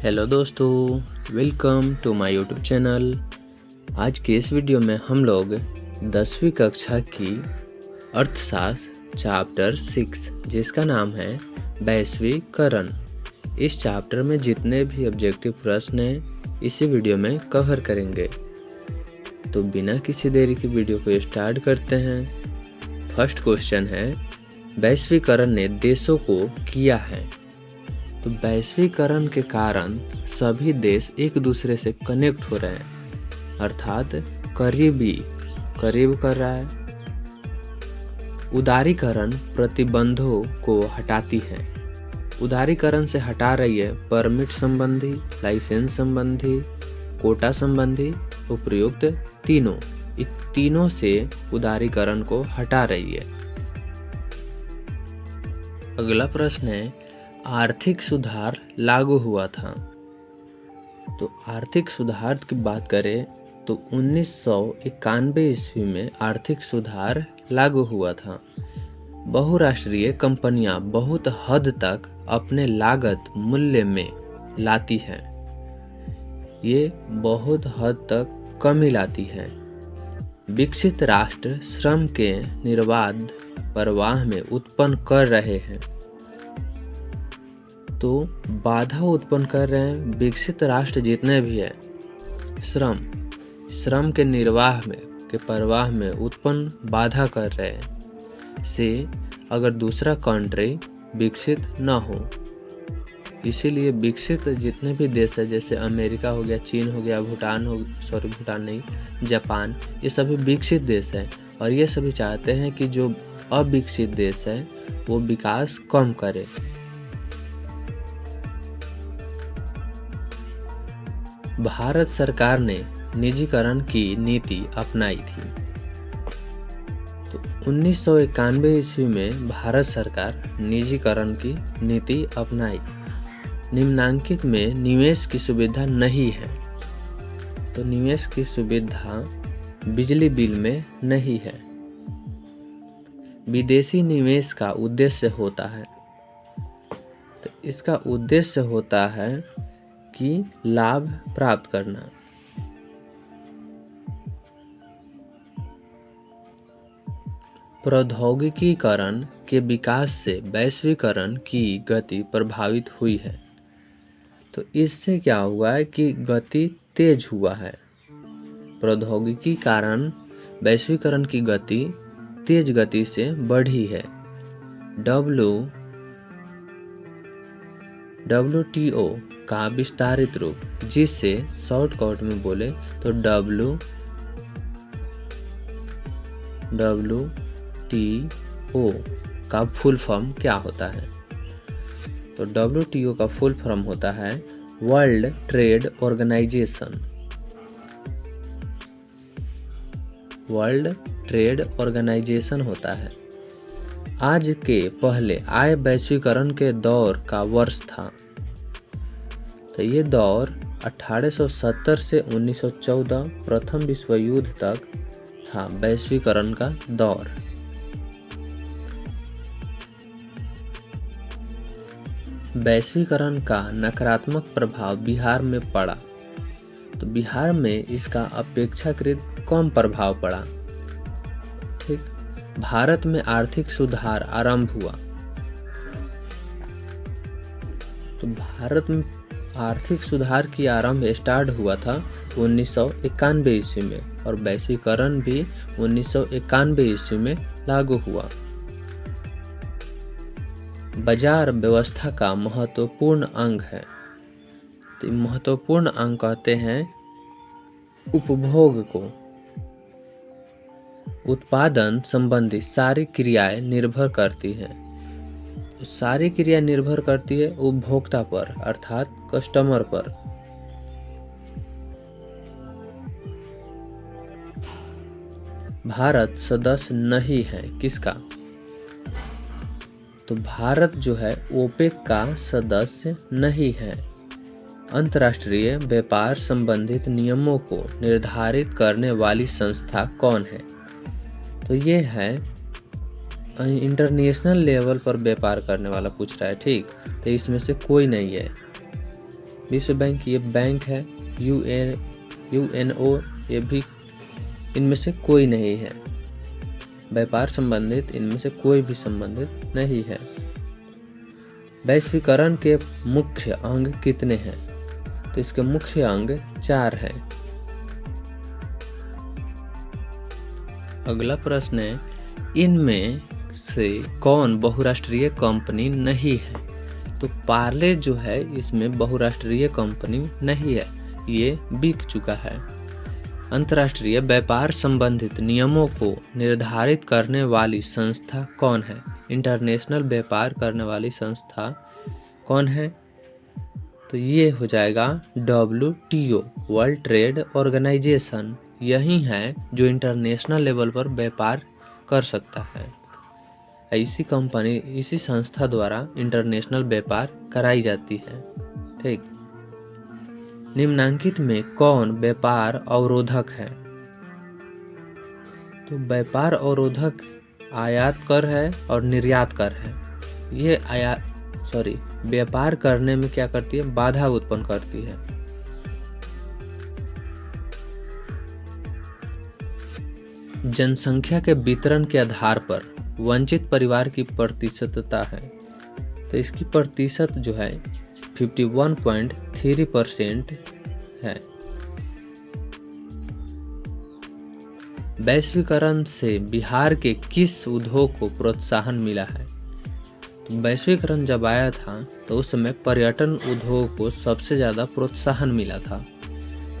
Hello दोस्तों, welcome to my YouTube channel. आज के इस वीडियो में हम लोग 10वीं कक्षा की अर्थशास्त्र चैप्टर 6 जिसका नाम है वैश्वीकरण, इस चैप्टर में जितने भी ऑब्जेक्टिव प्रश्न हैं इसी वीडियो में कवर करेंगे। तो बिना किसी देरी की वीडियो को स्टार्ट करते हैं। फर्स्ट क्वेश्चन है, वैश्वीकरण ने देशों को किया है। तो वैश्वीकरण के कारण सभी देश एक दूसरे से कनेक्ट हो रहे हैं, अर्थात करीब कर रहा है। उदारीकरण प्रतिबंधों को हटाती है। उदारीकरण से हटा रही है परमिट संबंधी, लाइसेंस संबंधी, कोटा संबंधी, उपयुक्त तीनों से उदारीकरण को हटा रही है। अगला प्रश्न है, आर्थिक सुधार लागू हुआ था। तो आर्थिक सुधार की बात करें तो 1991 ईस्वी में आर्थिक सुधार लागू हुआ था। बहुराष्ट्रीय कंपनियां बहुत हद तक अपने लागत मूल्य में लाती हैं। ये बहुत हद तक कमी लाती है। विकसित राष्ट्र श्रम के निर्बाध प्रवाह में उत्पन्न कर रहे हैं। तो बाधा उत्पन्न कर रहे हैं विकसित राष्ट्र जितने भी है, श्रम के निर्वाह में के प्रवाह में उत्पन्न बाधा कर रहे हैं से अगर दूसरा कंट्री विकसित न हो। इसीलिए विकसित जितने भी देश है, जैसे अमेरिका हो गया, चीन हो गया, भूटान नहीं, जापान, ये सभी विकसित देश हैं और ये सभी चाहते हैं कि जो अविकसित देश है वो विकास कम करे। भारत सरकार ने निजीकरण की नीति अपनाई थी। तो 1991 ईस्वी में भारत सरकार निजीकरण की नीति अपनाई। निम्नांकित में निवेश की सुविधा नहीं है। तो निवेश की सुविधा बिजली बिल में नहीं है। विदेशी निवेश का उद्देश्य होता है, तो इसका उद्देश्य होता है कि लाभ प्राप्त करना। प्रौद्योगिकीकरण के विकास से वैश्वीकरण की गति प्रभावित हुई है। तो इससे क्या हुआ है कि गति तेज हुआ है। प्रौद्योगिकी कारण वैश्वीकरण की गति तेज गति से बढ़ी है। WTO का विस्तारित रूप, जिसे शॉर्टकट में बोले तो WTO का फुल फॉर्म क्या होता है? तो WTO का फुल फॉर्म होता है World Trade Organization. World Trade Organization होता है। आज के पहले आय वैश्वीकरण के दौर का वर्ष था। तो ये दौर 1870 से 1914 प्रथम विश्व युद्ध तक था, वैश्वीकरण का दौर। वैश्वीकरण का नकारात्मक प्रभाव बिहार में पड़ा। तो बिहार में इसका अपेक्षाकृत कम प्रभाव पड़ा। ठीक, भारत में आर्थिक सुधार आरंभ हुआ। तो भारत में आर्थिक सुधार की आरंभ स्टार्ट हुआ था 1991 ईस्वी में और वैश्वीकरण भी 1991 ईस्वी में लागू हुआ। बाजार व्यवस्था का महत्वपूर्ण अंग है। तो महत्वपूर्ण अंग कहते हैं उपभोग को। उत्पादन संबंधी सारी क्रियाएं निर्भर करती हैं। तो सारी क्रिया निर्भर करती है उपभोक्ता पर, अर्थात कस्टमर पर। भारत सदस्य नहीं है किसका? तो भारत जो है ओपेक का सदस्य नहीं है। अंतर्राष्ट्रीय व्यापार संबंधित नियमों को निर्धारित करने वाली संस्था कौन है? तो ये है इंटरनेशनल लेवल पर व्यापार करने वाला पूछ रहा है। ठीक, तो इसमें से कोई नहीं है। विश्व बैंक ये बैंक है, यूएनओ ये भी इनमें से कोई नहीं है। व्यापार संबंधित इनमें से कोई भी संबंधित नहीं है। वैश्वीकरण के मुख्य अंग कितने हैं? तो इसके मुख्य अंग 4 हैं। अगला प्रश्न है, इनमें से कौन बहुराष्ट्रीय कंपनी नहीं है? तो पार्ले जो है इसमें बहुराष्ट्रीय कंपनी नहीं है, ये बिक चुका है। अंतर्राष्ट्रीय व्यापार संबंधित नियमों को निर्धारित करने वाली संस्था कौन है? इंटरनेशनल व्यापार करने वाली संस्था कौन है? तो ये हो जाएगा WTO, वर्ल्ड ट्रेड ऑर्गेनाइजेशन। यही है जो इंटरनेशनल लेवल पर व्यापार कर सकता है। इसी संस्था द्वारा इंटरनेशनल व्यापार कराई जाती है। ठीक। निम्नांकित में कौन व्यापार अवरोधक है? तो व्यापार अवरोधक आयात कर है और निर्यात कर है। ये व्यापार करने में क्या करती है? बाधा उत्पन्न करती है। जनसंख्या के वितरण के आधार पर वंचित परिवार की प्रतिशतता है। तो इसकी प्रतिशत जो है 51.3% है। वैश्वीकरण से बिहार के किस उद्योग को प्रोत्साहन मिला है? तो वैश्वीकरण जब आया था तो उस समय पर्यटन उद्योग को सबसे ज़्यादा प्रोत्साहन मिला था।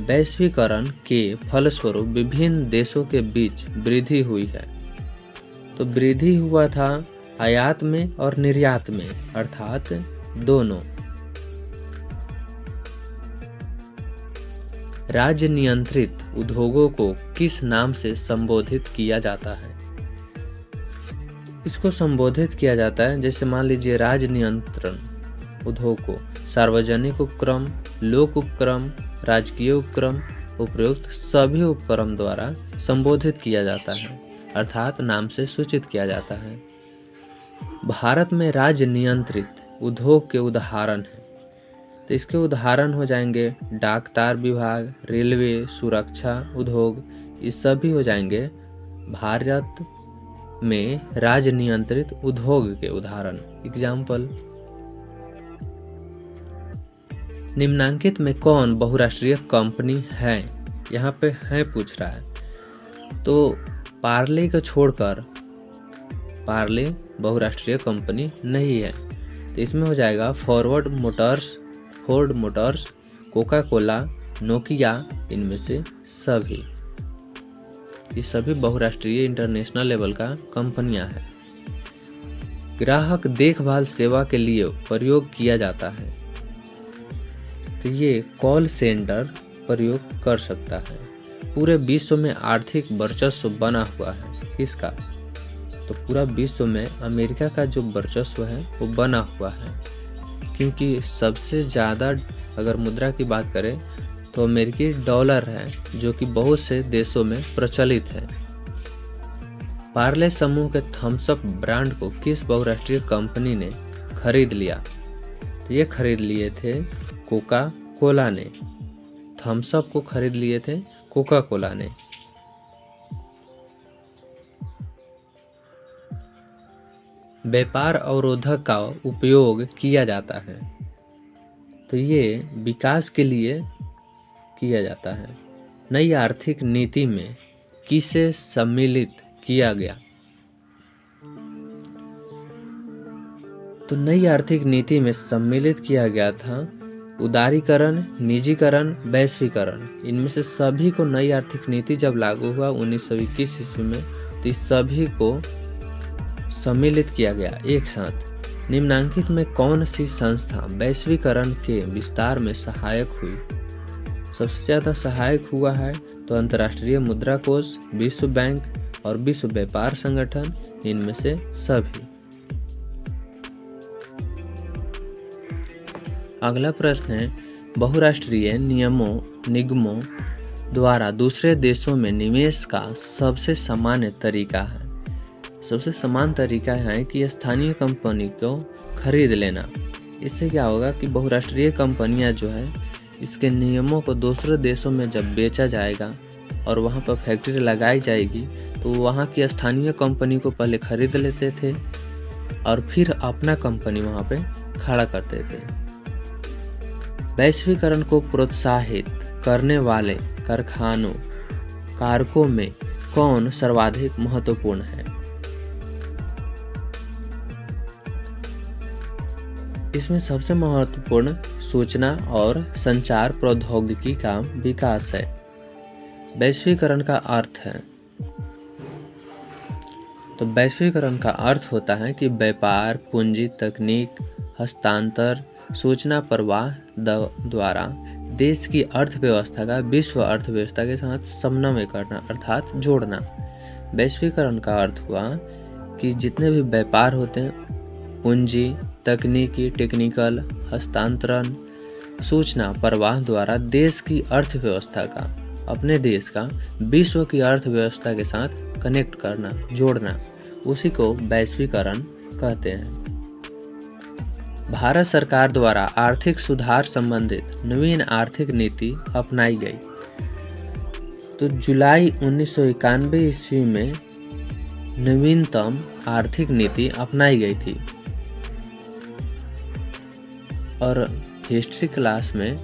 वैश्वीकरण के फलस्वरूप विभिन्न देशों के बीच वृद्धि हुई है। तो वृद्धि हुआ था आयात में और निर्यात में, अर्थात दोनों। राज्य नियंत्रित उद्योगों को किस नाम से संबोधित किया जाता है? इसको संबोधित किया जाता है, जैसे मान लीजिए राज्य नियंत्रण उद्योग को सार्वजनिक उपक्रम, लोक उपक्रम, राजकीय उपक्रम, उपयुक्त सभी उपक्रम द्वारा संबोधित किया जाता है, अर्थात नाम से सूचित किया जाता है। भारत में राज्य नियंत्रित उद्योग के उदाहरण हैं। तो इसके उदाहरण हो जाएंगे डाक तार विभाग, रेलवे, सुरक्षा उद्योग, ये सभी हो जाएंगे भारत में राज्य नियंत्रित उद्योग के उदाहरण, एग्जाम्पल। निम्नांकित में कौन बहुराष्ट्रीय कंपनी है? यहाँ पे है पूछ रहा है। तो पार्ले को छोड़कर पार्ले बहुराष्ट्रीय कंपनी नहीं है। तो इसमें हो जाएगा Ford Motors, Coca Cola, Nokia, इनमें से सभी। ये सभी बहुराष्ट्रीय इंटरनेशनल लेवल का कंपनियां हैं। ग्राहक देखभाल सेवा के लिए प्रयोग किया जाता है। तो ये कॉल सेंटर प्रयोग कर सकता है। पूरे विश्व में आर्थिक वर्चस्व बना हुआ है किसका? तो पूरा विश्व में अमेरिका का जो वर्चस्व है वो बना हुआ है, क्योंकि सबसे ज़्यादा अगर मुद्रा की बात करें तो अमेरिकी डॉलर है, जो कि बहुत से देशों में प्रचलित है। पार्ले समूह के थम्स अप ब्रांड को किस बहुराष्ट्रीय कंपनी ने खरीद लिया? तो ये खरीद लिए थे कोका कोला ने। थम्स अप को खरीद लिए थे कोका कोला ने। व्यापार अवरोधक का उपयोग किया जाता है। तो ये विकास के लिए किया जाता है। नई आर्थिक नीति में किसे सम्मिलित किया गया? तो नई आर्थिक नीति में सम्मिलित किया गया था उदारीकरण, निजीकरण, वैश्वीकरण। इनमें से सभी को नई आर्थिक नीति जब लागू हुआ 1921 ईस्वी में, तो इस सभी को सम्मिलित किया गया एक साथ। निम्नांकित में कौन सी संस्था वैश्वीकरण के विस्तार में सहायक हुई? सबसे ज़्यादा सहायक हुआ है तो अंतर्राष्ट्रीय मुद्रा कोष, विश्व बैंक और विश्व व्यापार संगठन, इनमें से सभी। अगला प्रश्न है, बहुराष्ट्रीय निगमों द्वारा दूसरे देशों में निवेश का सबसे सामान्य तरीका है। सबसे समान तरीका है कि स्थानीय कंपनी को खरीद लेना। इससे क्या होगा कि बहुराष्ट्रीय कंपनियां जो है इसके नियमों को दूसरे देशों में जब बेचा जाएगा और वहां पर फैक्ट्री लगाई जाएगी तो वहां की स्थानीय कंपनी को पहले खरीद लेते थे और फिर अपना कंपनी वहां पे खड़ा करते थे। वैश्वीकरण को प्रोत्साहित करने वाले कारखानों कारकों में कौन सर्वाधिक महत्वपूर्ण है? इसमें सबसे महत्वपूर्ण सूचना और संचार प्रौद्योगिकी का विकास है। वैश्वीकरण का अर्थ है, तो वैश्वीकरण का अर्थ होता है कि व्यापार, पूंजी, तकनीक, हस्तांतर, सूचना प्रवाह द्वारा देश की अर्थव्यवस्था का विश्व अर्थव्यवस्था के साथ समन्वय करना अर्थात जोड़ना। वैश्वीकरण का अर्थ हुआ कि जितने भी व्यापार होते हैं, पूंजी, तकनीकी, टेक्निकल, हस्तांतरण, सूचना प्रवाह द्वारा देश की अर्थव्यवस्था का, अपने देश का विश्व की अर्थव्यवस्था के साथ कनेक्ट करना, जोड़ना, उसी को वैश्वीकरण कहते हैं। भारत सरकार द्वारा आर्थिक सुधार संबंधित नवीन आर्थिक नीति अपनाई गई। तो जुलाई 1991 ईस्वी में नवीनतम आर्थिक नीति अपनाई गई थी। और हिस्ट्री क्लास में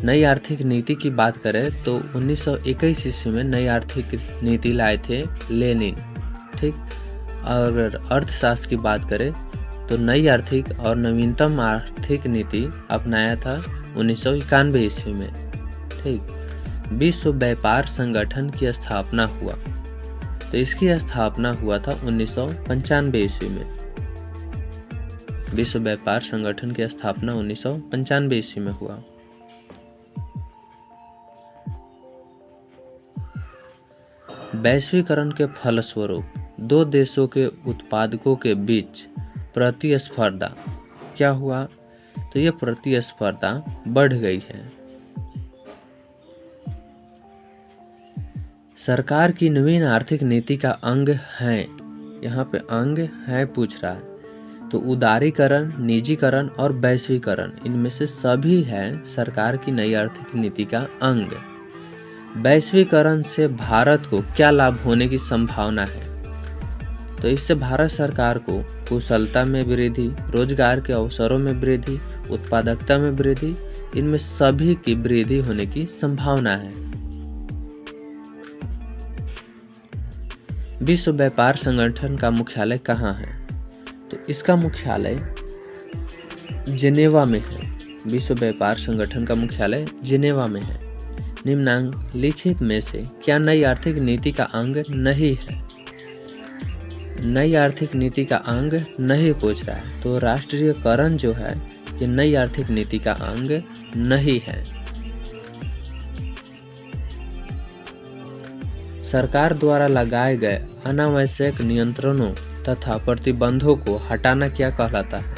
नई आर्थिक नीति की बात करें तो 1921 ईस्वी में नई आर्थिक नीति लाए थे लेनिन, ठीक। और अर्थशास्त्र की बात करें तो नई आर्थिक और नवीनतम आर्थिक नीति अपनाया था 1991 ईस्वी में, ठीक। विश्व व्यापार संगठन की स्थापना हुआ, तो इसकी स्थापना हुआ था 1995 ईस्वी में। विश्व व्यापार संगठन की स्थापना 1995 ईस्वी में हुआ। वैश्वीकरण के फलस्वरूप दो देशों के उत्पादकों के बीच प्रतिस्पर्धा क्या हुआ? तो ये प्रतिस्पर्धा बढ़ गई है। सरकार की नवीन आर्थिक नीति का अंग है, यहाँ पे अंग है पूछ रहा है, तो उदारीकरण, निजीकरण और वैश्वीकरण, इनमें से सभी है सरकार की नई आर्थिक नीति का अंग। वैश्वीकरण से भारत को क्या लाभ होने की संभावना है? तो इससे भारत सरकार को कुशलता में वृद्धि, रोजगार के अवसरों में वृद्धि, उत्पादकता में वृद्धि, इनमें सभी की वृद्धि होने की संभावना है। विश्व व्यापार संगठन का मुख्यालय कहाँ है? तो इसका मुख्यालय जिनेवा में है। विश्व व्यापार संगठन का मुख्यालय जिनेवा में है। निम्नलिखित में से क्या नई आर्थिक नीति का अंग नहीं है? नई आर्थिक नीति का अंग नहीं पूछ रहा है, तो राष्ट्रीयकरण जो है ये नई आर्थिक नीति का अंग नहीं है। सरकार द्वारा लगाए गए अनावश्यक नियंत्रणों तथा प्रतिबंधों को हटाना क्या कहलाता है?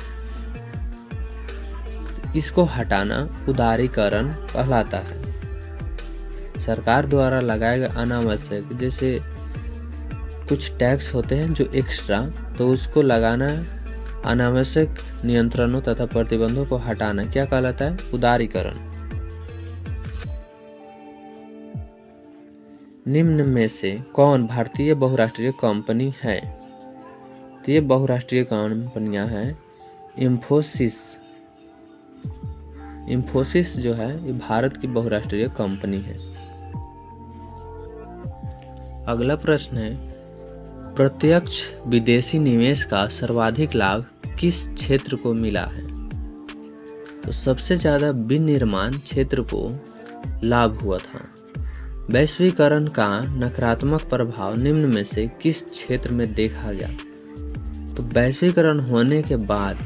इसको हटाना उदारीकरण कहलाता है। सरकार द्वारा लगाए गए अनावश्यक, जैसे कुछ टैक्स होते हैं जो एक्स्ट्रा, तो उसको लगाना, अनावश्यक नियंत्रणों तथा प्रतिबंधों को हटाना क्या कहलाता है? उदारीकरण। निम्न में से कौन भारतीय बहुराष्ट्रीय कंपनी है? तो ये बहुराष्ट्रीय कंपनियां हैं इंफोसिस। इंफोसिस जो है ये भारत की बहुराष्ट्रीय कंपनी है। अगला प्रश्न है, प्रत्यक्ष विदेशी निवेश का सर्वाधिक लाभ किस क्षेत्र को मिला है? तो सबसे ज्यादा विनिर्माण क्षेत्र को लाभ हुआ था। वैश्वीकरण का नकारात्मक प्रभाव निम्न में से किस क्षेत्र में देखा गया? तो वैश्वीकरण होने के बाद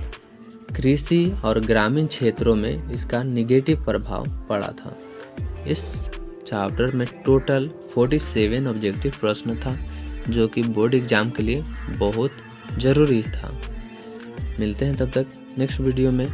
कृषि और ग्रामीण क्षेत्रों में इसका निगेटिव प्रभाव पड़ा था। इस चैप्टर में टोटल 47 ऑब्जेक्टिव प्रश्न था, जो कि बोर्ड एग्जाम के लिए बहुत ज़रूरी था। मिलते हैं तब तक नेक्स्ट वीडियो में।